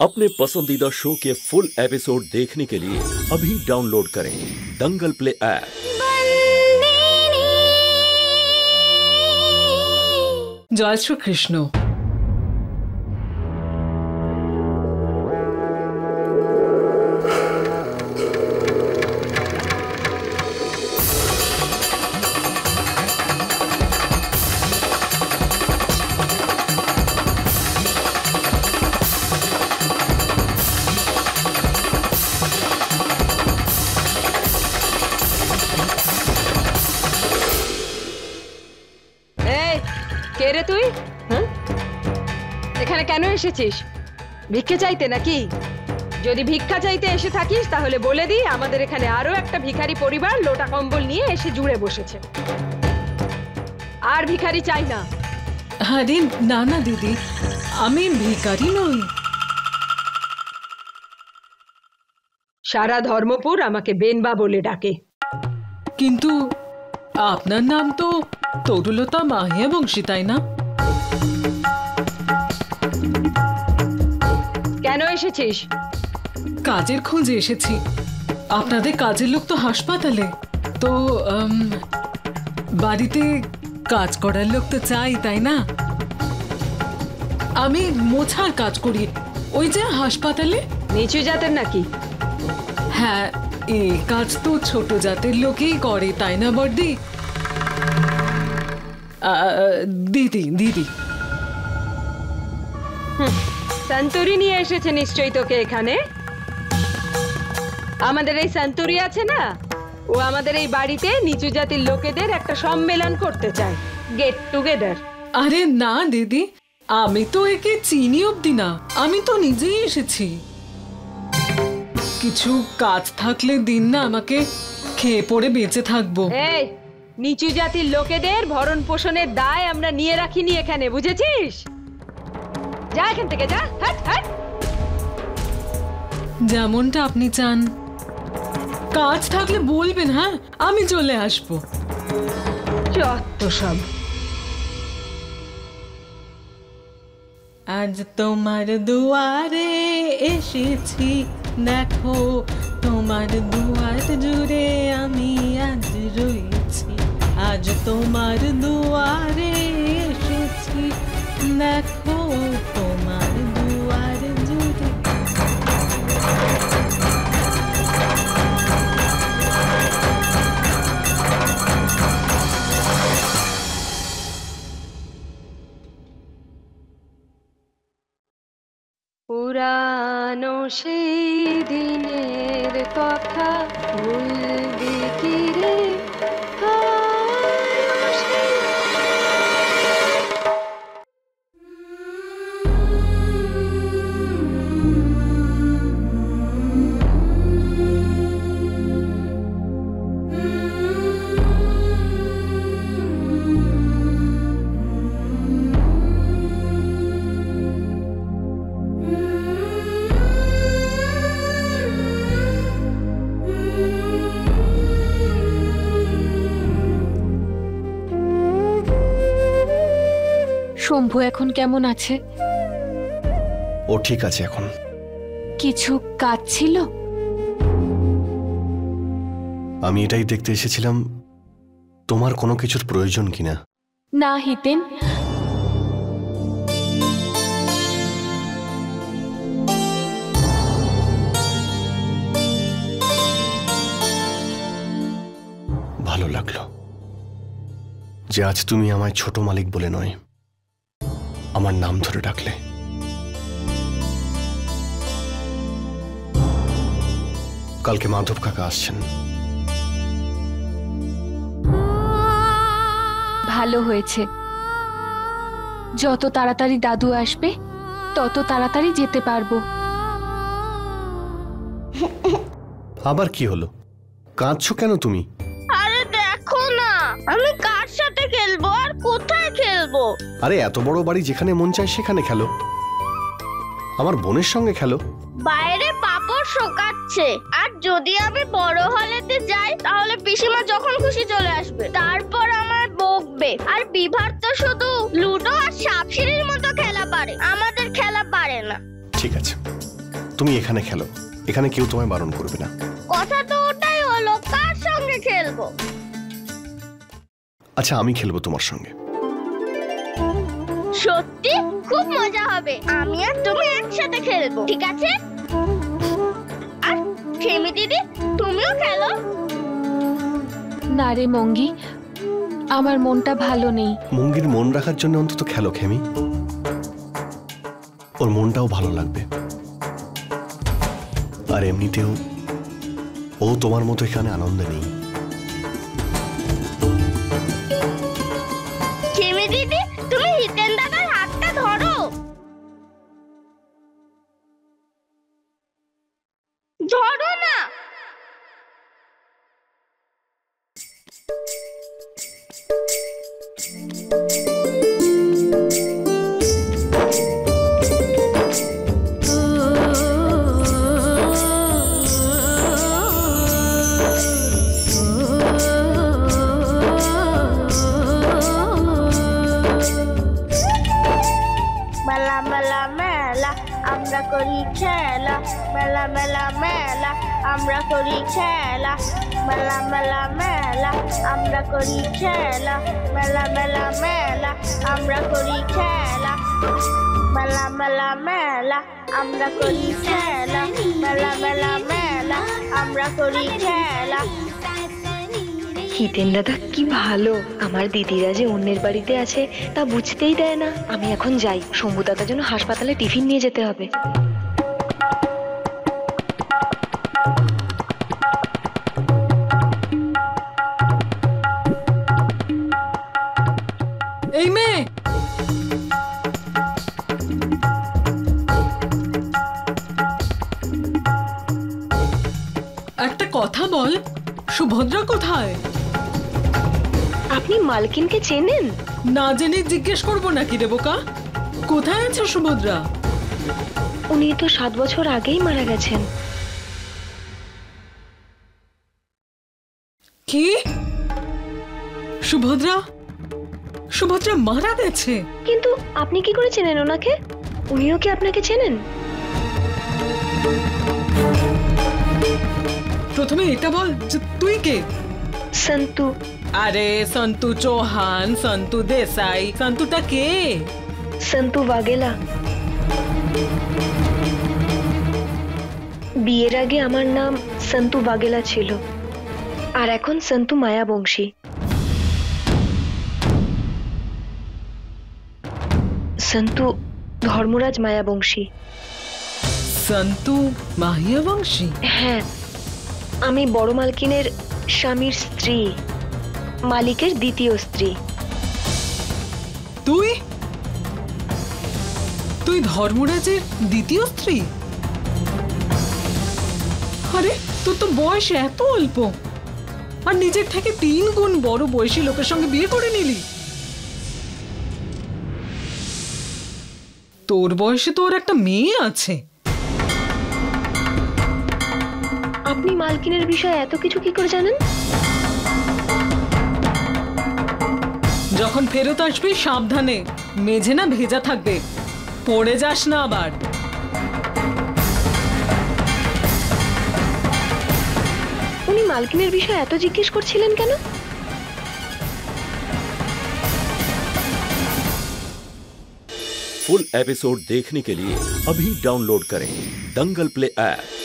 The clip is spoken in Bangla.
अपने पसंदीदा शो के फुल एपिसोड देखने के लिए अभी डाउनलोड करें दंगल प्ले ऐप। जय श्री कृष्ण। কে রে তুই? এখানে কেন এসেছিস? ভিক্ষা চাইতে নাকি? যদি ভিক্ষা চাইতে এসে থাকিস তাহলে বলে দি আমাদের এখানে আরো একটা ভিখারি পরিবার লোটা কম্বল নিয়ে এসে জুড়ে বসেছে। আর ভিখারি চাই না। আরে না না দিদি, আমি ভিখারি নই। সারা ধর্মপুর আমাকে বেনবা বলে ডাকে। কিন্তু আপনার নাম তো তরুলতা মাহিয়া বংশী, তাই না? কেন এসেছিস? কাজের খোঁজে এসেছি। আপনাদের কাজের লোক তো হাসপাতালে, তো বাড়িতে কাজ করার লোক তো চাই, তাই না? আমি মোছার কাজ করি, ওই যে হাসপাতালে। নিচু জাতের নাকি? হ্যাঁ, এই কাজ তো ছোট জাতের লোকেই করে, তাই না বর্দি? দিদি দিদি সন্তরি নিয়ে এসেছে নিশ্চয়ই তোকে এখানে। আমাদের এই সন্তরি আছে না, ও আমাদের এই বাড়িতে নিচু জাতির লোকেদের একটা সম্মেলন করতে চায়, গেট টুগেদার। আরে না দিদি, আমি তো একে চিনি অবধি না, আমি তো নিজেই এসেছি। কিছু কাজ থাকলে দিন না, আমাকে খেয়ে পড়ে বেঁচে থাকবো। এই নিচু জাতির লোকেদের ভরণ পোষণের দায় আমরা নিয়ে রাখিনি এখানে, বুঝেছিস? যা এখান থেকে, যা। হাট হাট। যেমনটা আপনি চান। কাজ থাকলে বলবেন, হ্যাঁ আমি চলে আসবো। যত সব। আজ তোমার দুয়ারে এসেছি, দেখো তোমার দুয়ার জুড়ে আমি আজ রয়েছি। আজ তোমার দুয়ারে এসেছি, দেখো তোমার দুয়ার জুড়ে। পুরানো সেই দিনের কথা ভুলবি কি রে? শম্ভু এখন কেমন আছে? ও ঠিক আছে এখন। কিছু কাজ ছিল? আমি এটাই দেখতে এসেছিলাম তোমার কোনো কিছুর প্রয়োজন কিনা। না হিতেন, ভালো লাগলো যে আজ তুমি আমায় ছোট মালিক বলে নয়, আমার নাম ধরে ডাকলে। কালকে মাধব কাকা আসছেন। ভালো হয়েছে। যত তাড়াতাড়ি দাদু আসবে তত তাড়াতাড়ি যেতে পারবো। আবার কি হলো? কাঁদছো কেন তুমি? আরে দেখো না, আমি কার সাথে খেলবো আর কোথায় খেলবো? আরে এত বড় বাড়ি, যেখানে মন চায় সেখানে খেলো। আমার বোনের সঙ্গে খেলো। বাইরে পাপড় শোকাচ্ছে, আর যদি আমি বড় হলেতে যাই তাহলে পিসিমা যখন খুশি চলে আসবে, তারপর আমার বকবে। আর বিভার তো শুধু লুডো আর সাপসিঁড়ির মতো খেলা পারে, আমাদের খেলা পারে না। ঠিক আছে, তুমি এখানে খেলো, এখানে কেউ তোমায় বারণ করবে না। কথা তো ওটাই হলো, কার সঙ্গে খেলবো? আচ্ছা, আমি খেলবো তোমার সঙ্গে। সত্যি খুব মজা হবে, আমি আর তুমি একসাথে খেলবো, ঠিক আছে? আর খেমি দিদি, তুমিও খেলো। না রে মঙ্গি, আমার মনটা ভালো নেই। মঙ্গির মন রাখার জন্য অন্তত খেলো খেমি, ওর মনটাও ভালো লাগবে। আর এমনিতেও ও তোমার মতো এখানে আনন্দে নেই। খেমি দিদি, তুমি হিতেন দাদার হাতটা ধরো। ধরো না। মেলা মেলা মেলা আমরা করি খেলা, মেলা মেলা মেলা আমরা করি খেলা, মেলা মেলা মেলা আমরা করি খেলা, মেলা মেলা মেলা আমরা করি খেলা, মেলা মেলা মেলা আমরা করি খেলা, মেলা মেলা মেলা আমরা করি খেলা। হিতেন দাদা কি ভালো, আমার দিদিরা যে অন্যের বাড়িতে আছে তা বুঝতেই দেয় না। আমি এখন যাই, শম্ভু দাদার জন্য হাসপাতালে টিফিন নিয়ে যেতে হবে। এই মেয়ে, একটা কথা বল, সুভদ্রা কোথায়? আপনি মালকিনকে চেনেন? না জেনে জিজ্ঞেস করবো নাকি রে বোকা? কোথায় আছে সুভদ্রা? উনি তো 7 বছর আগেই মারা গেছেন। কি? সুভদ্রা সুভদ্রা মারা গেছে? কিন্তু আপনি কি করে চেনেন ওনাকে? উনিও কি আপনাকে চেনেন? প্রথমে এটা বল যে তুই কে? সন্তু। আরে সন্তু চৌহান, সন্তু দেসাই, সন্তুটা কে? সন্তু বাগেলা। বিয়ের আগে আমার নাম সন্তু বাগেলা ছিল, আর এখন সন্তু মায়াবংশী। সন্তু ধর্মরাজ মায়াবংশী। সন্তু মায়াবংশী? হ্যাঁ, আমি বড় মালকিনের স্বামীর স্ত্রী, মালিকের দ্বিতীয় স্ত্রী। তুই তুই ধর্মরাজের দ্বিতীয় স্ত্রী? আরে তোর তো বয়স এত অল্প, আর নিজের থেকে 3 গুণ বড় বয়সী লোকের সঙ্গে বিয়ে করে নিলি। তোর বয়সে তোর একটা মেয়ে আছে। আপনি মালকিনের বিষয়ে এত কিছু কি করে জানেন? যখন ফেরত আসবি সাবধানে, মেঝে না ভেজা থাকবে, পড়ে যাস না আবার। উনি মালকিনের বিষয়ে এত জিজ্ঞেস করছিলেন কেন? फुल एपिसोड देखने के लिए अभी डाउनलोड करें दंगल प्ले ऐप।